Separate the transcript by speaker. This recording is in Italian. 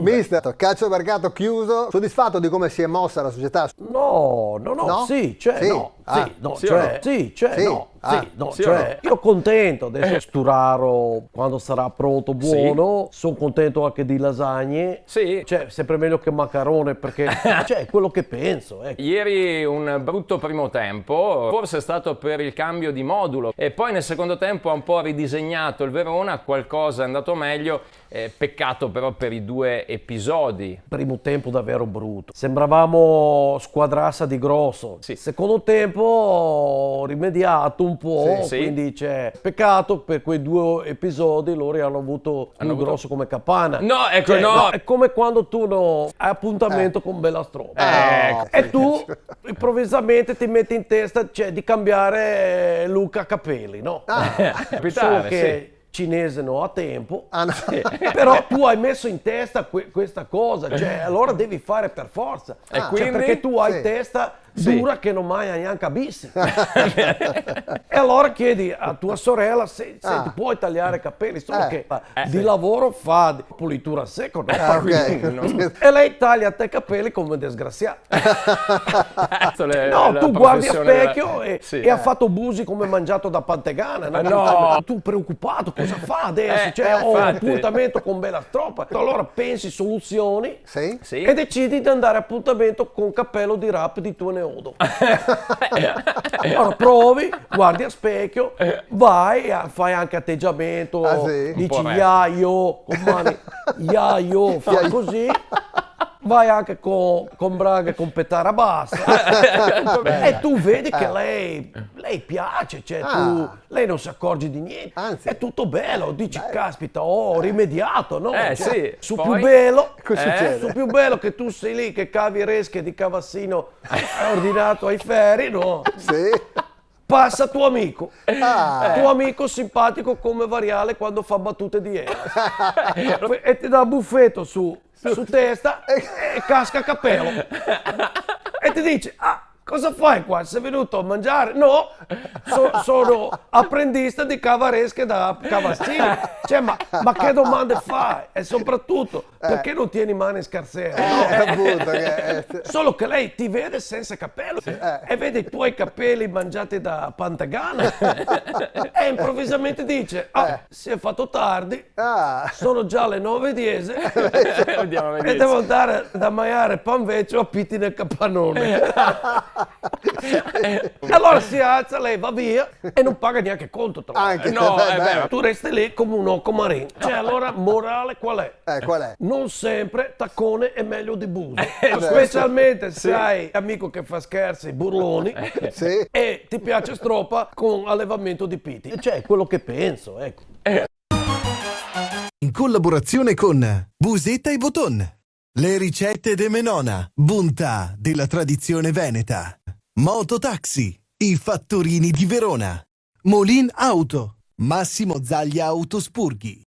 Speaker 1: Mister, calciomercato chiuso, soddisfatto di come si è mossa la società?
Speaker 2: No, sì, cioè
Speaker 1: Sì?
Speaker 2: no,
Speaker 1: Ah.
Speaker 2: sì, no,
Speaker 3: Sì o
Speaker 2: cioè,
Speaker 3: no?
Speaker 2: sì, cioè
Speaker 1: Sì?
Speaker 2: no,
Speaker 1: Ah.
Speaker 2: sì, no,
Speaker 3: Sì o
Speaker 2: cioè, io contento adesso Sturaro quando sarà pronto buono, sono contento anche di lasagne,
Speaker 3: Sì.
Speaker 2: cioè sempre meglio che macarone perché, cioè, è quello che penso, ecco.
Speaker 3: Ieri un brutto primo tempo, forse è stato per il cambio di modulo e poi nel secondo tempo ha un po' ridisegnato il Verona, qualcosa è andato meglio, peccato però per i 2 episodi.
Speaker 2: Primo tempo davvero brutto, sembravamo squadrassa di grosso,
Speaker 3: Sì.
Speaker 2: secondo tempo rimediato un po',
Speaker 3: Sì.
Speaker 2: quindi c'è peccato per quei 2 episodi loro hanno avuto più grosso come capanna.
Speaker 3: No, ecco,
Speaker 2: Cioè,
Speaker 3: no.
Speaker 2: è come quando tu hai appuntamento con Bella Stropa
Speaker 1: Ecco.
Speaker 2: e tu improvvisamente ti metti in testa di cambiare Luca Capelli, no? Solo
Speaker 3: Capitale,
Speaker 2: che cinese non ha tempo,
Speaker 1: Ah, no.
Speaker 2: però tu hai messo in testa questa cosa, cioè allora devi fare per forza.
Speaker 3: E
Speaker 2: Cioè,
Speaker 3: quindi?
Speaker 2: perché tu hai
Speaker 1: Sì.
Speaker 2: testa
Speaker 3: Sì.
Speaker 2: dura che non mangia neanche a bis. E allora chiedi a tua sorella se senti, puoi tagliare i capelli, solo che di lavoro fa di pulitura a secco, no?
Speaker 1: Ah,
Speaker 2: Quindi e lei taglia a te i capelli come un disgraziato. No,
Speaker 3: La
Speaker 2: tu guardi a
Speaker 3: professione
Speaker 2: specchio
Speaker 3: Sì.
Speaker 2: e ha fatto busi come mangiato da Pantegana. No?
Speaker 3: No.
Speaker 2: Tu preoccupato, cosa fa adesso? Cioè, ho un
Speaker 3: infatti.
Speaker 2: appuntamento con Bella Stropa. Allora pensi soluzioni
Speaker 1: Sì?
Speaker 3: Sì.
Speaker 2: e decidi di andare a appuntamento con cappello di rap di tuo neodo. Allora provi, guardi a specchio, vai, fai anche atteggiamento,
Speaker 1: Ah, sì?
Speaker 2: dici
Speaker 3: Un po'
Speaker 2: yayo, con mani, yayo, fa così. Vai anche con braghe con petara bassa e tu vedi che lei piace, cioè lei non si accorge di niente,
Speaker 1: Anzi.
Speaker 2: è tutto bello, dici caspita, ho rimediato, no?
Speaker 3: Sì,
Speaker 2: Su
Speaker 3: poi?
Speaker 2: più bello,
Speaker 1: Cosa succede?
Speaker 2: su più bello che tu sei lì che cavi resche di Cavassino ordinato ai ferri, no?
Speaker 1: Sì?
Speaker 2: Passa tuo amico,
Speaker 1: Ah.
Speaker 2: tuo amico simpatico come Variale quando fa battute di Eros e ti dà buffetto su testa e casca a cappello e ti dice cosa fai qua? Sei venuto a mangiare? No, sono apprendista di cavaresche da Cavassini. Cioè, ma che domande fai? E soprattutto, perché non tieni mani in scarsera? No?
Speaker 1: Appunto, che
Speaker 2: Solo che lei ti vede senza capello e vede i tuoi capelli mangiati da Pantagana e improvvisamente dice si è fatto tardi, sono già le 9:10
Speaker 3: Andiamo a
Speaker 2: e
Speaker 3: vedere.
Speaker 2: devo andare da mangiare pan vecchio a pitti nel capannone. Allora si alza, lei va via e non paga neanche conto. Tra l'altro.
Speaker 1: anche
Speaker 3: No, è vero.
Speaker 2: Tu resti lì come un occo marino. Cioè, allora, morale qual è?
Speaker 1: qual è?
Speaker 2: Non sempre taccone è meglio di buso. Specialmente se hai amico che fa scherzi, burloni,
Speaker 1: Sì?
Speaker 2: e ti piace Stropa con allevamento di piti. Cioè, è quello che penso, ecco.
Speaker 4: In collaborazione con Busetta e Boton. Le ricette de Menona, bontà della tradizione veneta. Mototaxi, i fattorini di Verona. Molin Auto, Massimo Zaglia Autospurghi.